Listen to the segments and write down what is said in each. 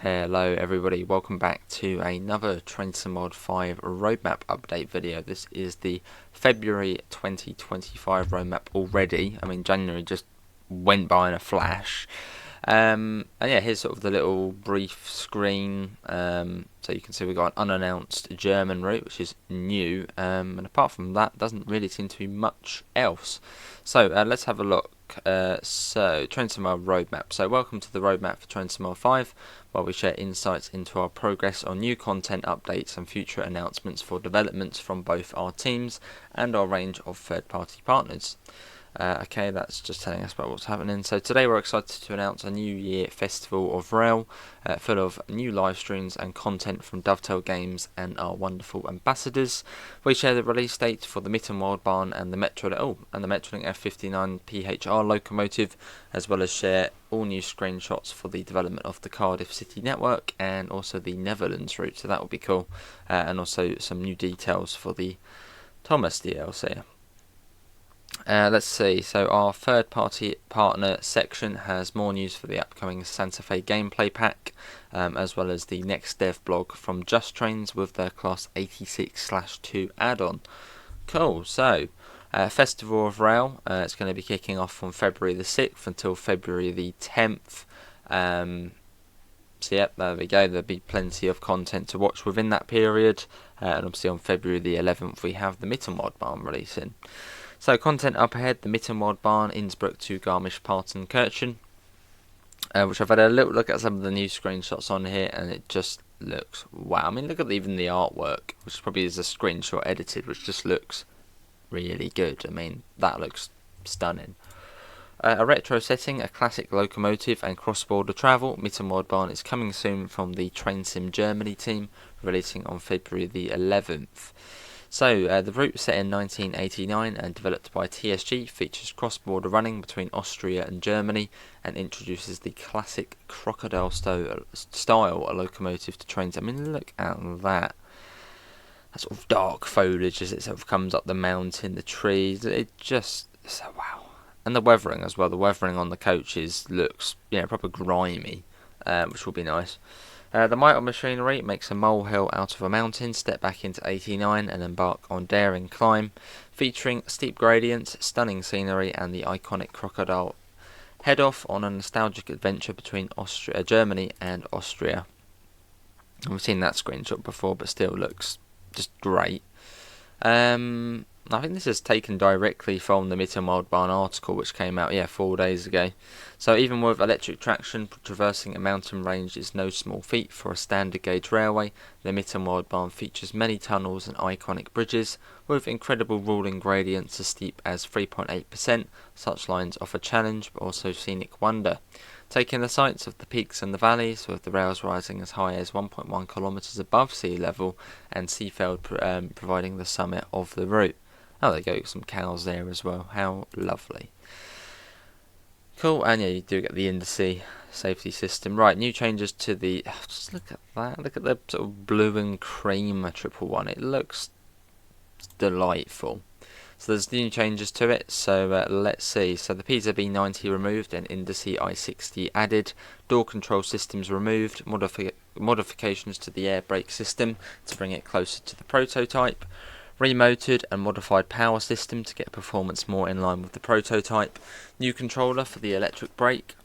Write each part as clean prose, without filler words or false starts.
Hello everybody, welcome back to another Train Sim Mod 5 roadmap update video. This is the February 2025 roadmap already. I mean, January just went by in a flash. And yeah, here's sort of the little brief screen. So you can see we've got an unannounced German route, which is new. And apart from that, doesn't really seem to be much else. So let's have a look. So Train Sim Mod roadmap. So welcome to the roadmap for Train Sim Mod 5, where we share insights into our progress on new content updates and future announcements for developments from both our teams and our range of third-party partners. Okay, that's just telling us about what's happening. So today we're excited to announce a New Year Festival of Rail, full of new live streams and content from Dovetail Games and our wonderful ambassadors. We share the release date for the Mittenwaldbahn and the Metrolink F59PHR locomotive, as well as share all new screenshots for the development of the Cardiff City network and also the Netherlands route. So that will be cool, and also some new details for the Thomas DLC. Let's see, so our third party partner section has more news for the upcoming Santa Fe gameplay pack, as well as the next dev blog from Just Trains with their Class 86/2 add-on. Cool, so Festival of Rail, it's going to be kicking off from February the 6th until February the 10th. So yep, there we go, there'll be plenty of content to watch within that period, and obviously on February the 11th we have the Mittenwaldbahn releasing. So content up ahead, the Mittenwaldbahn, Innsbruck to Garmisch-Partenkirchen, which I've had a little look at some of the new screenshots on here, and it just looks wow. I mean, look at even the artwork, which probably is a screenshot edited, which just looks really good. I mean, that looks stunning. A retro setting, a classic locomotive and cross-border travel. Mittenwaldbahn is coming soon from the Train Sim Germany team, releasing on February the 11th. So, the route set in 1989 and developed by TSG features cross-border running between Austria and Germany and introduces the classic crocodile style locomotive to trains. I mean, look at that. That sort of dark foliage as it sort of comes up the mountain, the trees. It just, so wow. And the weathering as well. The weathering on the coaches looks, proper grimy, which will be nice. The Mitre machinery makes a molehill out of a mountain, step back into 89 and embark on daring climb, featuring steep gradients, stunning scenery and the iconic crocodile. Head off on a nostalgic adventure between Germany and Austria. We've seen that screenshot before, but still looks just great. I think this is taken directly from the Mittenwaldbahn article, which came out 4 days ago. So even with electric traction, traversing a mountain range is no small feat for a standard gauge railway. The Mittenwaldbahn features many tunnels and iconic bridges, with incredible ruling gradients as steep as 3.8%. Such lines offer challenge, but also scenic wonder. Taking the sights of the peaks and the valleys, with the rails rising as high as 1.1 kilometres above sea level, and Seefeld providing the summit of the route. Oh, there you go, some cows there as well. How lovely. Cool, and you do get the Undersea safety system. Right, new changes to the... just look at that. Look at the sort of blue and cream 111. It looks delightful. So there's new changes to it, so let's see. So the PZB90 removed and Undersea I60 added. Door control systems removed. Modifications to the air brake system to bring it closer to the prototype. Remoted and modified power system to get performance more in line with the prototype. New controller for the electric brake.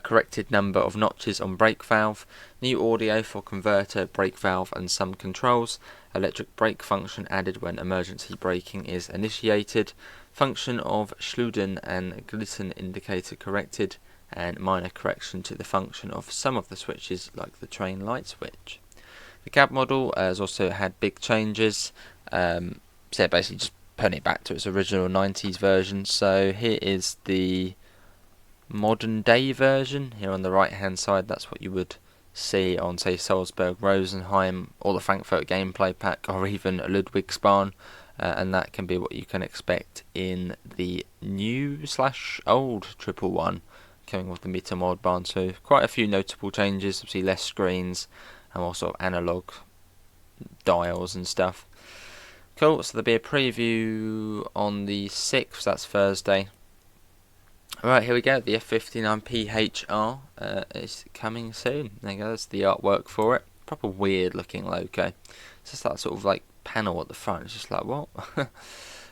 Corrected number of notches on brake valve. New audio for converter, brake valve and some controls. Electric brake function added when emergency braking is initiated. Function of Schluden and glisten indicator corrected. And minor correction to the function of some of the switches, like the train light switch. The cab model has also had big changes, so basically just putting it back to its original 90s version. So here is the modern day version. Here on the right hand side, that's what you would see on, say, Salzburg, Rosenheim, or the Frankfurt gameplay pack, or even Ludwigsbahn, and that can be what you can expect in the new/old 111 coming with the Mittenwaldbahn. So quite a few notable changes, obviously less screens, and also analog dials and stuff. Cool, so there'll be a preview on the 6th, that's Thursday. Right, here we go. The F59PHR is coming soon. There you go. That's the artwork for it. Proper weird looking logo. It's just that sort of like panel at the front. It's just like, what?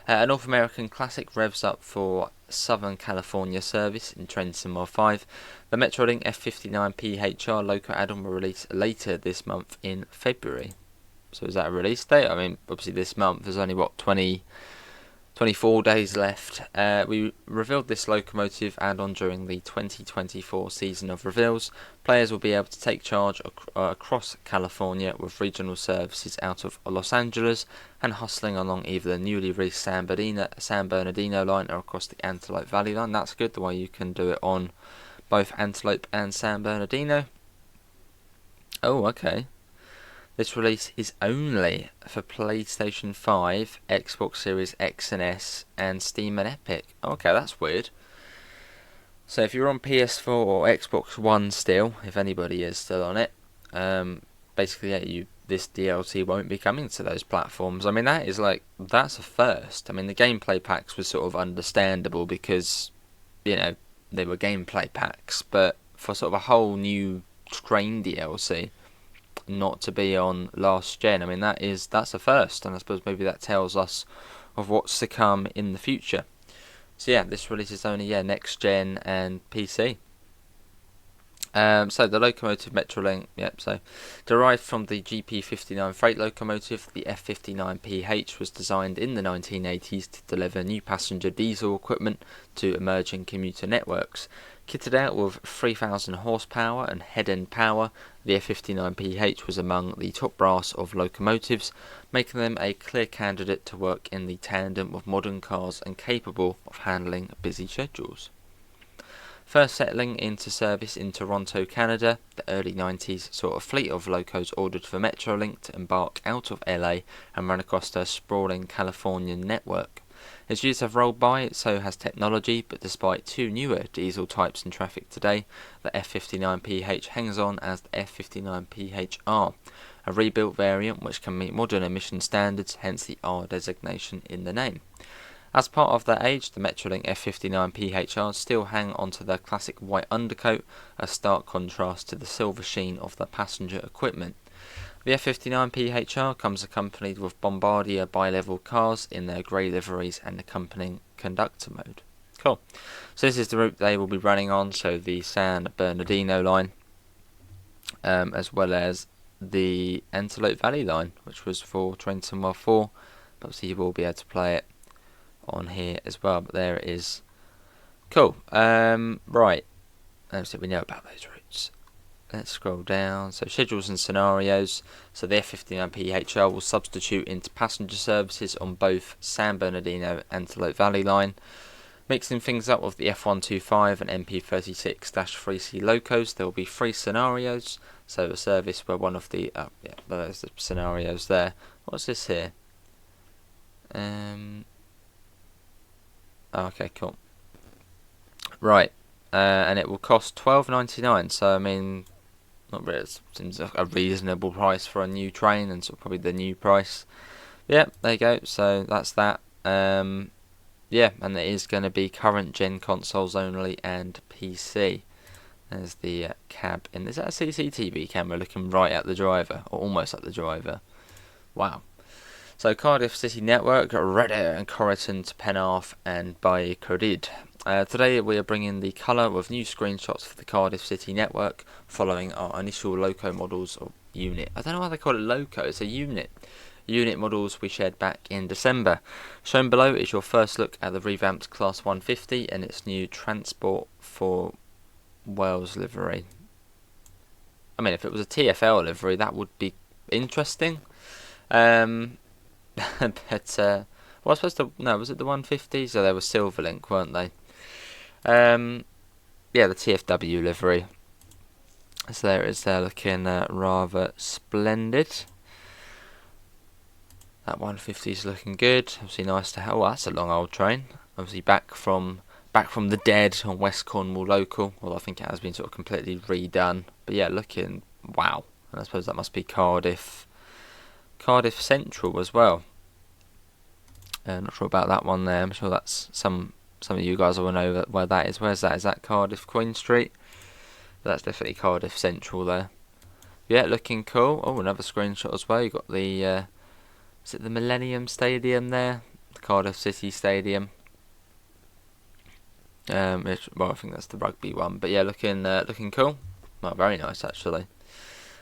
A North American classic revs up for Southern California service in Train Sim 5. The Metrolink F59PHR loco add-on will release later this month in February. So is that a release date? I mean, obviously this month there's only, what, 24 days left. We revealed this locomotive add-on during the 2024 season of reveals. Players will be able to take charge across California with regional services out of Los Angeles and hustling along either the newly released San Bernardino line or across the Antelope Valley line. That's good, the way you can do it on both Antelope and San Bernardino. Oh, okay. This release is only for PlayStation 5, Xbox Series X and S, and Steam and Epic. Okay, that's weird. So if you're on PS4 or Xbox One still, if anybody is still on it, basically this DLC won't be coming to those platforms. I mean, that's a first. I mean, the gameplay packs was sort of understandable because, you know, they were gameplay packs, but for sort of a whole new train DLC not to be on last gen, I mean that's a first, and I suppose maybe that tells us of what's to come in the future. So yeah, this release is only next gen and PC. So the locomotive Metrolink, so derived from the GP59 freight locomotive, the F59PH was designed in the 1980s to deliver new passenger diesel equipment to emerging commuter networks. Kitted out with 3,000 horsepower and head-end power, the F59PH was among the top brass of locomotives, making them a clear candidate to work in the tandem of modern cars and capable of handling busy schedules. First settling into service in Toronto, Canada, the early 90s saw a fleet of locos ordered for Metrolink to embark out of LA and run across their sprawling Californian network. As years have rolled by, so has technology, but despite two newer diesel types in traffic today, the F59PH hangs on as the F59PHR, a rebuilt variant which can meet modern emission standards, hence the R designation in the name. As part of their age, the Metrolink F59PHR still hang onto their classic white undercoat, a stark contrast to the silver sheen of their passenger equipment. The F59PHR comes accompanied with Bombardier bi-level cars in their grey liveries and accompanying conductor mode. Cool. So this is the route they will be running on, so the San Bernardino line, as well as the Antelope Valley line, which was for Train Sim 4. Obviously you will be able to play it on here as well, but there it is. Cool. Right, let's see what we know about those routes. Let's scroll down. So schedules and scenarios. So the F59PHR will substitute into passenger services on both San Bernardino and Antelope Valley line, mixing things up with the F125 and MP36-3C locos. There will be 3 scenarios. So a service where one of the there's the scenarios there. What's this here? Okay, cool. Right, and it will cost $12.99. So I mean, not really. It seems like a reasonable price for a new train, and sort of probably the new price. Yeah, there you go. So that's that. Yeah, and it is going to be current gen consoles only and PC. There's the cab, and is that a CCTV camera looking right at the driver, or almost at the driver? Wow. So Cardiff City Network, Reddit and Corriton to Penarth and by Codid. Today we are bringing the colour with new screenshots for the Cardiff City Network following our initial loco models or unit. I don't know why they call it loco, it's a unit. Unit models we shared back in December. Shown below is your first look at the revamped Class 150 and its new Transport for Wales livery. I mean, if it was a TfL livery that would be interesting. But was it the 150? So they were Silverlink, weren't they? Yeah, the TFW livery. So there it is there, looking rather splendid. That 150 is looking good. Obviously nice to have. Oh, that's a long old train. Obviously back from the dead on West Cornwall local. Well, I think it has been sort of completely redone. But yeah, looking wow. And I suppose that must be Cardiff Central as well. Not sure about that one there. I'm sure that's some some of you guys will know where that is. Where's that? Is that Cardiff Queen Street? That's definitely Cardiff Central there. Yeah, looking cool. Oh, another screenshot as well. You got the is it the Millennium Stadium there? The Cardiff City Stadium. Well, I think that's the rugby one. But yeah, looking cool. Well, very nice actually.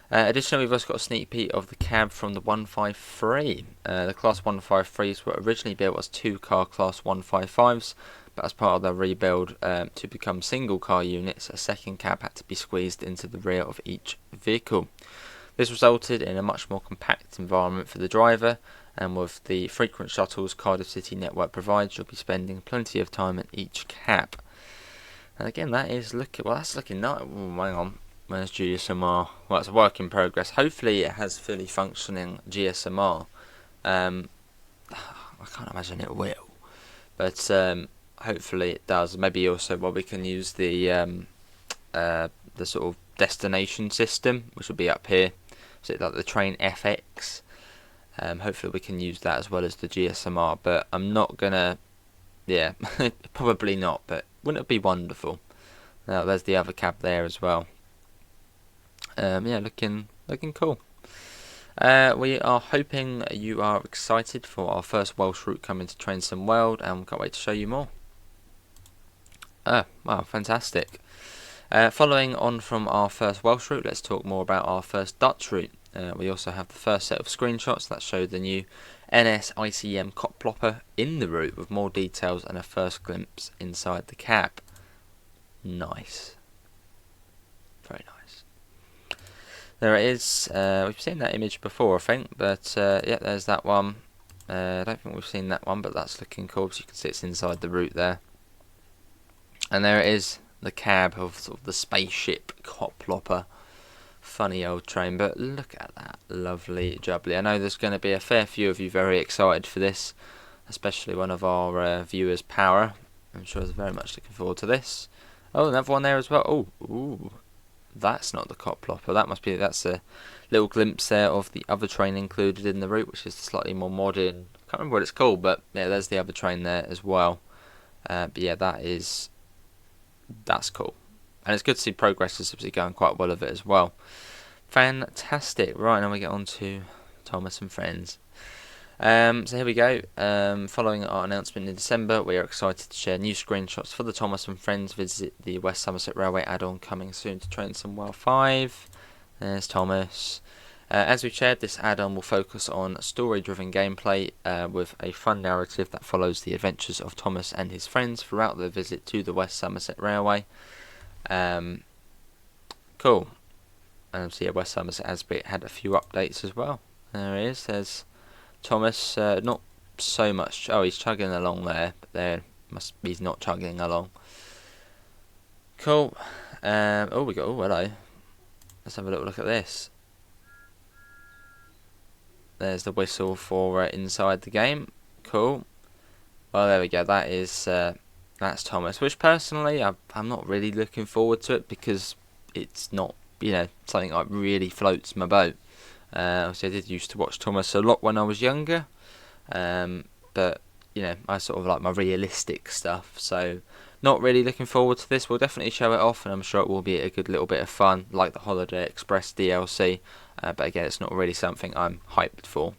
Additionally, we've also got a sneak peek of the cab from the 153. The Class 153s were originally built as two-car Class 155s, but as part of their rebuild to become single-car units, a second cab had to be squeezed into the rear of each vehicle. This resulted in a much more compact environment for the driver, and with the frequent shuttles Cardiff City network provides, you'll be spending plenty of time in each cab. And again, that's looking nice. Oh, hang on. Where's GSMR? Well, it's a work in progress. Hopefully it has fully functioning GSMR. I can't imagine it will. But hopefully it does. Maybe also we can use the sort of destination system, which will be up here. So it's like the train FX. Hopefully we can use that as well as the GSMR. But I'm not gonna... Yeah, probably not. But wouldn't it be wonderful? Now there's the other cab there as well. Yeah, looking cool. We are hoping you are excited for our first Welsh route coming to Train Sim World, and we can't wait to show you more. Wow, fantastic. Following on from our first Welsh route, let's talk more about our first Dutch route. We also have the first set of screenshots that show the new NS ICM Koploper in the route with more details and a first glimpse inside the cab. Nice. Very nice. There it is. We've seen that image before, I think, but yeah, there's that one. I don't think we've seen that one, but that's looking cool. So you can see it's inside the route there. And there it is, the cab of sort of the spaceship Koploper. Funny old train, but look at that, lovely jubbly. I know there's going to be a fair few of you very excited for this, especially one of our viewers, Power. I'm sure is very much looking forward to this. Oh, another one there as well. Oh, ooh. That's not the Koploper. That's a little glimpse there of the other train included in the route, which is slightly more modern. I can't remember what it's called, but yeah, there's the other train there as well. But yeah, that's cool, and it's good to see progress is obviously going quite well of it as well. Fantastic. Right, now we get on to Thomas and Friends. So here we go. Following our announcement in December, we are excited to share new screenshots for the Thomas and Friends Visit the West Somerset Railway add-on coming soon to Train Sim World 5. There's Thomas. As we've shared, this add-on will focus on story-driven gameplay with a fun narrative that follows the adventures of Thomas and his friends throughout their visit to the West Somerset Railway. Cool. And so yeah, West Somerset has had a few updates as well. There he is. There's Thomas, not so much. Oh, he's chugging along there, but he's not chugging along. Cool. Oh, hello. Let's have a little look at this. There's the whistle for inside the game. Cool. Well, there we go. That's Thomas. Which personally, I'm not really looking forward to it because it's not, something that really floats my boat. So I did used to watch Thomas a lot when I was younger, but I sort of like my realistic stuff, so not really looking forward to this. We'll definitely show it off, and I'm sure it will be a good little bit of fun, like the Holiday Express DLC, but again, it's not really something I'm hyped for.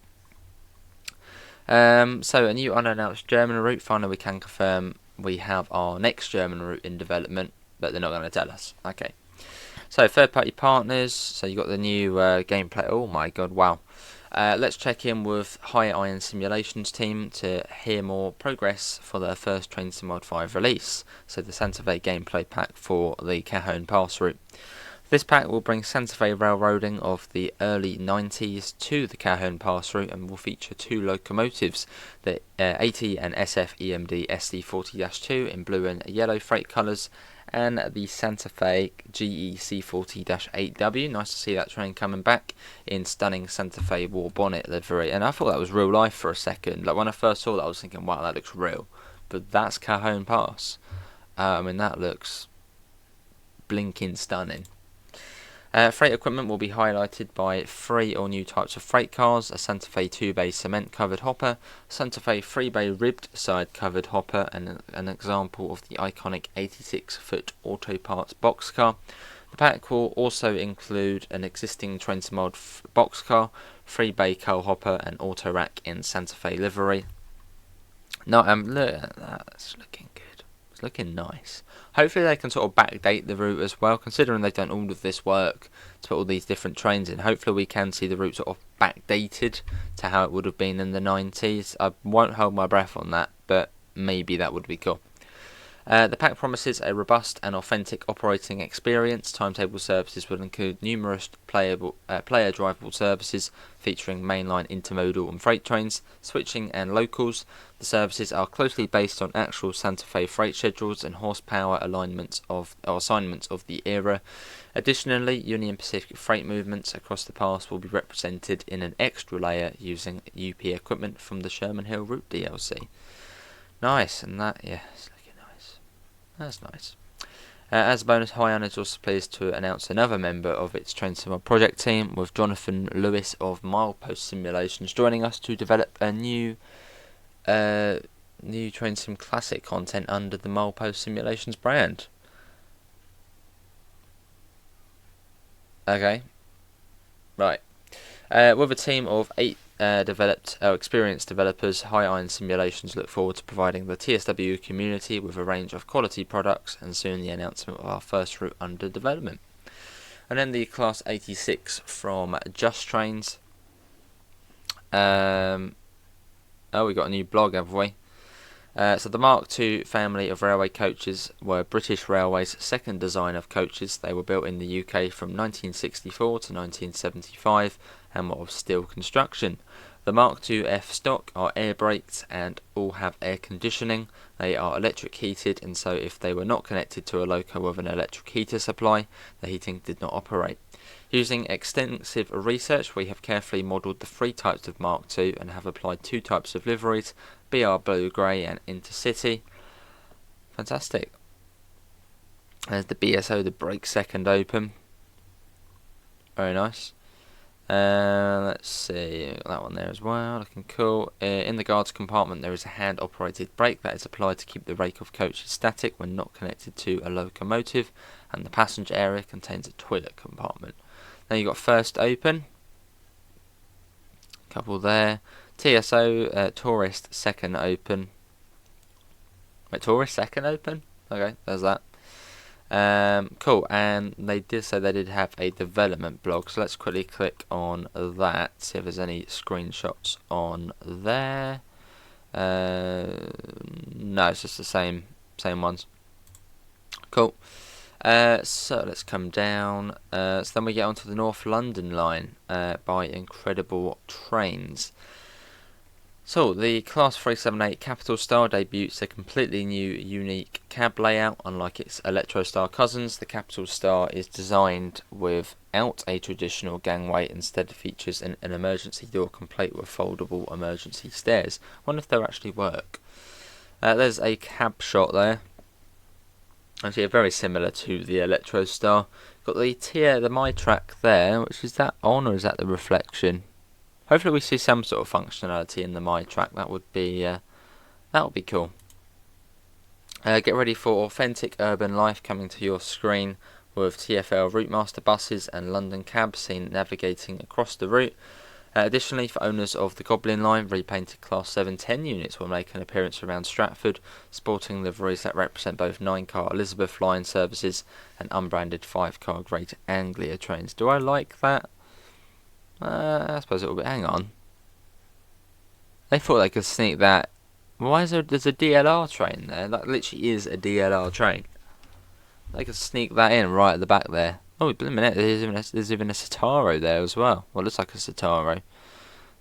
So a new unannounced German route. Finally, we can confirm we have our next German route in development, but they're not going to tell us. Okay. So third-party partners. So you got the new gameplay. Oh my god! Wow. Let's check in with High Iron Simulations team to hear more progress for their first Train Sim World 5 release. So the Santa Fe gameplay pack for the Cajon Pass route. This pack will bring Santa Fe railroading of the early 90s to the Cajon Pass route and will feature two locomotives, the AT and SF EMD SD40-2 in blue and yellow freight colours, and the Santa Fe GE C40-8W. Nice to see that train coming back in stunning Santa Fe war bonnet livery. And I thought that was real life for a second. Like when I first saw that, I was thinking, wow, that looks real. But that's Cajon Pass. That looks blinking stunning. Freight equipment will be highlighted by 3 all-new types of freight cars: a Santa Fe 2-bay cement-covered hopper, Santa Fe 3-bay ribbed side-covered hopper, and an example of the iconic 86-foot auto parts boxcar. The pack will also include an existing Trendsmod boxcar, 3-bay coal hopper, and auto rack in Santa Fe livery. No, look at that, that's looking good. It's looking nice. Hopefully they can sort of backdate the route as well, considering they've done all of this work to put all these different trains in. Hopefully we can see the route sort of backdated to how it would have been in the 90s. I won't hold my breath on that, but maybe that would be cool. The pack promises a robust and authentic operating experience. Timetable services will include numerous player-drivable services featuring mainline, intermodal and freight trains, switching and locals. The services are closely based on actual Santa Fe freight schedules and horsepower assignments of the era. Additionally, Union Pacific freight movements across the pass will be represented in an extra layer using UP equipment from the Sherman Hill Route DLC. Nice, and that, yeah, it's looking nice. That's nice. As a bonus, Haiyan is also pleased to announce another member of its Train Sim project team, with Jonathan Lewis of Milepost Simulations joining us to develop a new Train Sim Classic content under the Milepost Simulations brand. Okay, right. With a team of 8 experienced developers, Haiyan Simulations look forward to providing the TSW community with a range of quality products, and soon the announcement of our first route under development. And then the Class 86 from Just Trains. We got a new blog, have we? So the Mark II family of railway coaches were British Railway's second design of coaches. They were built in the UK from 1964 to 1975 and were of steel construction. The Mark II F stock are air braked and all have air conditioning. They are electric heated, and so if they were not connected to a loco with an electric heater supply, the heating did not operate. Using extensive research, we have carefully modelled the 3 types of Mark II and have applied 2 types of liveries: BR Blue Grey and Intercity. Fantastic. There's the BSO, the brake second open. Very nice. Let's see, that one there as well, looking cool. In the guards compartment there is a hand operated brake that is applied to keep the rake of coaches static when not connected to a locomotive, and the passenger area contains a toilet compartment. Then you've got first open, couple there. TSO, tourist second open. Wait, tourist second open? Okay, there's that. Cool, and they did say they did have a development blog, so let's quickly click on that, see if there's any screenshots on there. No, it's just the same ones. Cool. So let's come down. So then we get onto the North London line by Incredible Trains. So the Class 378 Capital Star debuts a completely new, unique cab layout. Unlike its Electro Star cousins, the Capital Star is designed without a traditional gangway. Instead, it features an emergency door complete with foldable emergency stairs. I wonder if they'll actually work. There's a cab shot there. Actually, very similar to the Electro Star. Got the My Track there, which is that on, or is that the reflection? Hopefully we see some sort of functionality in the My Track. That would be cool. Get ready for authentic urban life coming to your screen with TfL Routemaster buses and London cabs seen navigating across the route. Additionally, for owners of the Goblin line, repainted Class 710 units will make an appearance around Stratford, sporting liveries that represent both 9-car Elizabeth line services and unbranded 5-car Greater Anglia trains. Do I like that? I suppose it will be. Hang on. They thought they could sneak that. Why is there's a DLR train there? That literally is a DLR train. They could sneak that in right at the back there. Oh, wait a minute. There's even a Citaro there as well. Well, it looks like a Citaro.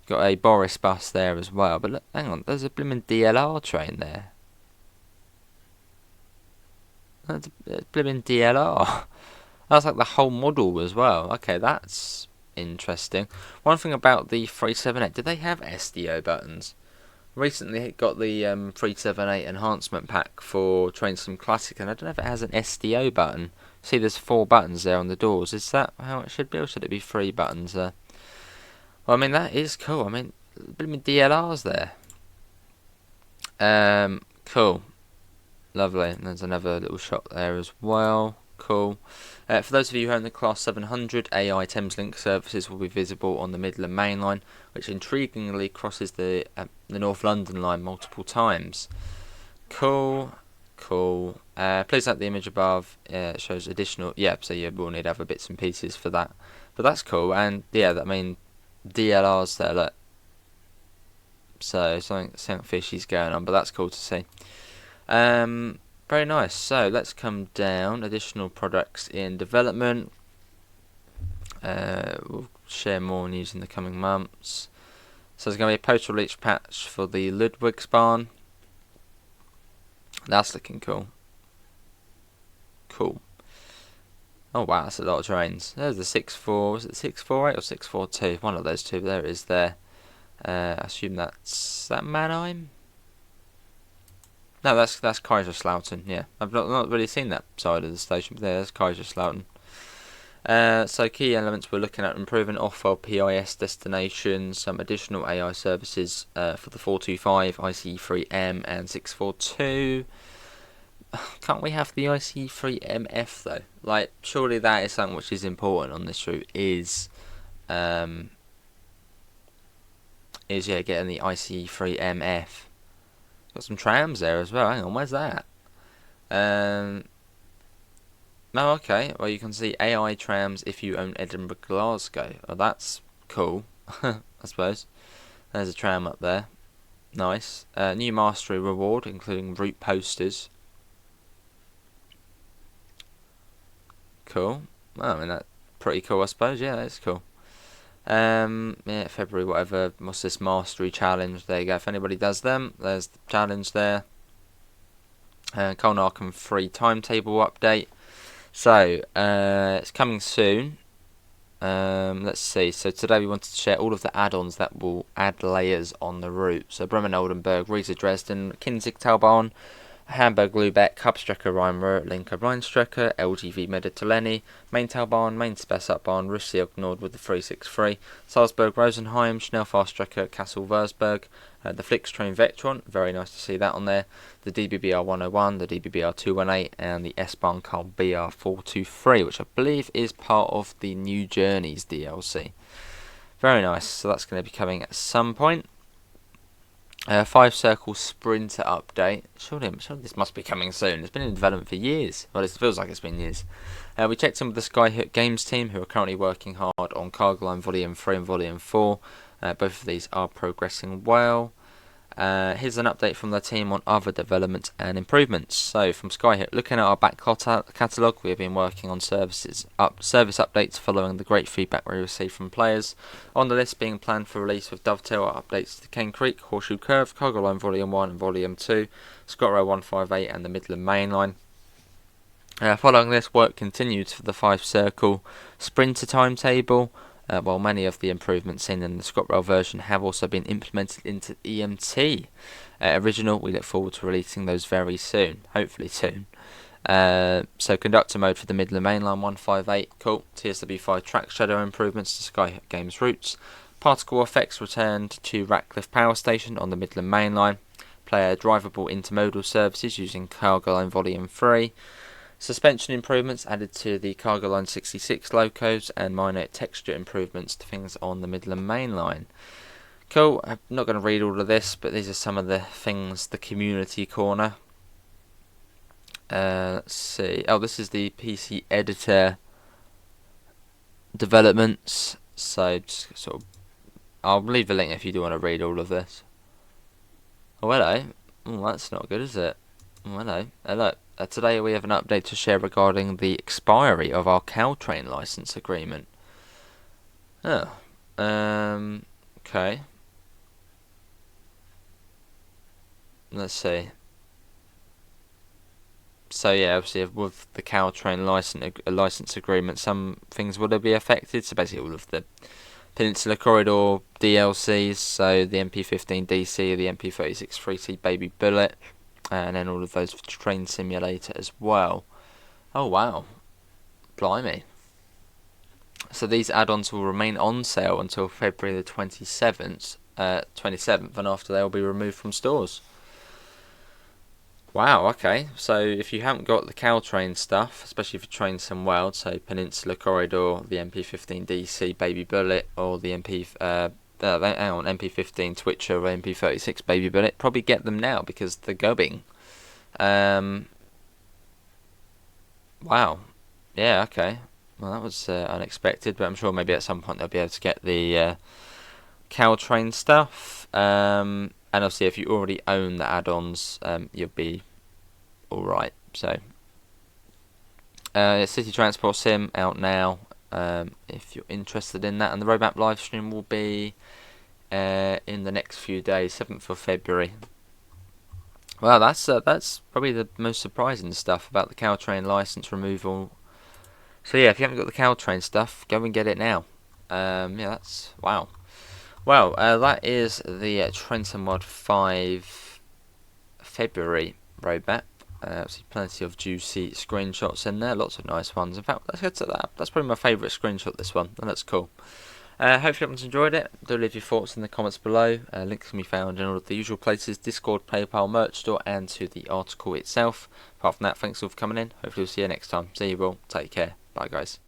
Got a Boris bus there as well. But look, hang on. There's a blimmin' DLR train there. That's a blimmin' DLR. That's like the whole model as well. Okay, that's interesting. One thing about the 378, did they have SDO buttons? Recently it got the 378 enhancement pack for Train Sim Classic, and I don't know if it has an SDO button. See, there's 4 buttons there on the doors. Is that how it should be, or should it be 3 buttons there? Well, I mean, that is cool. I mean, DLRs there. Cool. Lovely. And there's another little shot there as well. Cool. For those of you who own the Class 700, AI Thameslink services will be visible on the Midland Main Line, which intriguingly crosses the North London line multiple times. Cool. Cool. Please note the image above. It shows additional. Yeah, so you will need other bits and pieces for that. But that's cool. And yeah, I mean, DLRs there, look. So something fishy's going on, but that's cool to see. Very nice. So let's come down. Additional products in development. We'll share more news in the coming months. So there's going to be a post-release patch for the Mittenwaldbahn. That's looking cool. Cool. Oh wow, that's a lot of trains. There's the 64. Was it 648 or 642? One of those two. There it is. There. I assume that's that Mannheim. No, that's Kaiserslautern. Yeah, I've not really seen that side of the station, but there's Kaiserslautern. So key elements we're looking at: improving off-file PIS destinations, some additional AI services for the 425, ICE3M, and 642. Can't we have the ICE3MF though? Like, surely that is something which is important on this route. Is getting the ICE3MF. Got some trams there as well. Hang on, where's that? No, okay. Well, you can see AI trams if you own Edinburgh Glasgow. Oh, that's cool. I suppose. There's a tram up there. Nice. New mastery reward, including route posters. Cool. Well, I mean, that's pretty cool, I suppose. Yeah, that's cool. Yeah, February, whatever. What's this mastery challenge? There you go. If anybody does them, there's the challenge there. Colnarchan free timetable update. So, it's coming soon. Let's see. So today we wanted to share all of the add-ons that will add layers on the route. So Bremen Oldenburg, Riesa Dresden, Kinzigtalbahn, Hamburg Lübeck, Hubstrecke Rheinruhr, Linke Rheinstrecke, LGV Mediterranee, Main-Talbahn, Main-Spessartbahn, Rüssiog Nord with the 363, Salzburg Rosenheim, Schnellfahrstrecke Kassel Würzburg, the Flixtrain Vectron, very nice to see that on there, the DBBR 101, the DBBR 218, and the S-Bahn Carl BR 423, which I believe is part of the New Journeys DLC. Very nice, so that's going to be coming at some point. 5 Circle Sprinter update. Surely this must be coming soon. It's been in development for years. Well, it feels like it's been years. We checked in with the Skyhook Games team, who are currently working hard on Cargo Line Volume 3 and Volume 4. Both of these are progressing well. Here's an update from the team on other developments and improvements. So, from Skyhook, looking at our back catalogue, we have been working on service updates following the great feedback we received from players. On the list being planned for release with Dovetail are updates to Cane Creek, Horseshoe Curve, Cargo Line Volume 1 and Volume 2, ScotRail 158 and the Midland Main Line. Following this, work continues for the 5 Circle Sprinter timetable. While many of the improvements seen in the ScotRail version have also been implemented into EMT original, we look forward to releasing those very soon, hopefully soon. So conductor mode for the Midland Main Line 158, cool. TSW5 track shadow improvements to Skyhook Games routes. Particle effects returned to Ratcliffe Power Station on the Midland Main Line. Player drivable intermodal services using Cargo Line Volume 3. Suspension improvements added to the Cargo Line 66 locos, and minor texture improvements to things on the Midland Main Line. Cool, I'm not going to read all of this, but these are some of the things, the community corner. Let's see. Oh, this is the PC editor developments. So, just sort of, I'll leave a link if you do want to read all of this. Oh, hello. Oh, that's not good, is it? Oh, hello. Hello. Today we have an update to share regarding the expiry of our Caltrain license agreement. Oh. Okay. Let's see. So yeah, obviously with the Caltrain license agreement, some things will be affected. So basically all of the Peninsula Corridor DLCs, so the MP15 DC, the MP36 3C Baby Bullet, and then all of those for Train Simulator as well. Oh wow. Blimey. So these add-ons will remain on sale until February the 27th, and after they will be removed from stores. Wow, okay. So if you haven't got the Caltrain stuff, especially if you train some wild, so Peninsula Corridor, the MP15 DC Baby Bullet, or the MP15 Twitcher or MP36 Baby Bullet, probably get them now because they're going. Wow. Yeah, okay. Well, that was unexpected, but I'm sure maybe at some point they'll be able to get the Caltrain stuff. And obviously, if you already own the add-ons, you'll be alright. So, City Transport Sim out now. If you're interested in that, and the roadmap live stream will be in the next few days, 7th of February. Well, that's probably the most surprising stuff about the Caltrain license removal. So yeah, if you haven't got the Caltrain stuff, go and get it now. Yeah, that's wow. Well, that is the Trenton Mod 5 February roadmap. Obviously plenty of juicy screenshots in there, lots of nice ones. In fact, let's get to that. That's probably my favourite screenshot, this one, and that's cool. Hopefully everyone's enjoyed it. Do leave your thoughts in the comments below. Links can be found in all of the usual places: Discord, PayPal, merch store, and to the article itself. Apart from that, thanks all for coming in. Hopefully we'll see you next time. See you all. Take care. Bye guys.